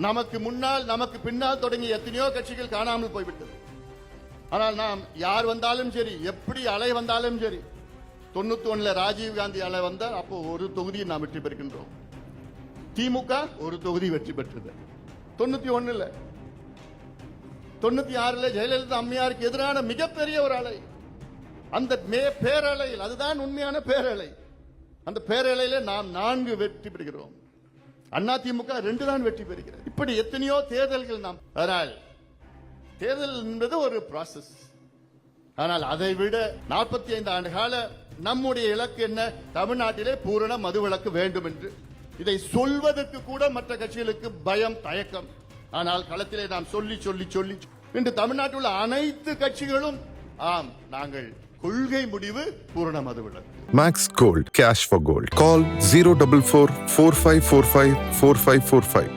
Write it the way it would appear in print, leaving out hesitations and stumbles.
நமக்கு முன்னால் நமக்கு பின்னால் தொடங்கிய எத்தனையோ கட்சிகள் காணாமல் போய்விட்டது. ஆனால் நாம் யார் வந்தாலும் சரி, எப்படி அலை வந்தாலும் சரி, 91 ராஜீவ் காந்தி அலை வந்தால் அப்போ ஒரு தொகுதியை நாம் வெற்றி பெறுகின்றோம். திமுக ஒரு தொகுதி வெற்றி பெற்றது. 91 96 ஜெயலலிதா அம்மையாருக்கு எதிரான மிகப்பெரிய ஒரு அலை, அந்த பேரலையில், அதுதான் உண்மையான பேரலை. அந்த பேரலையில நாம் 4 வெற்றி பெறுகிறோம். அண்ணா திமுக 2 தான் வெற்றி பெறுகிறது. இப்படி எத்தனையோ தேர்தல்கள் நாம். அதனால் தேர்தல் என்பது ஒரு ப்ராசஸ். ஆனால் அதை விட 45 ஆண்டு கால நம்முடைய இலக்கு என்ன? தமிழ்நாட்டிலே பூரண மதுவிலக்கு வேண்டும் என்று. இதை சொல்வதற்கு கூட மற்ற கட்சிகளுக்கு பயம், தயக்கம். ஆனால் களத்திலே நாம் சொல்லி சொல்லி சொல்லி இன்று தமிழ்நாட்டில் உள்ள அனைத்து கட்சிகளும் ஆம், நாங்கள் கொள்கை முடிவு பூரண மதுவிலக்கு. Max Gold, cash for gold. Call 044 4545 4545.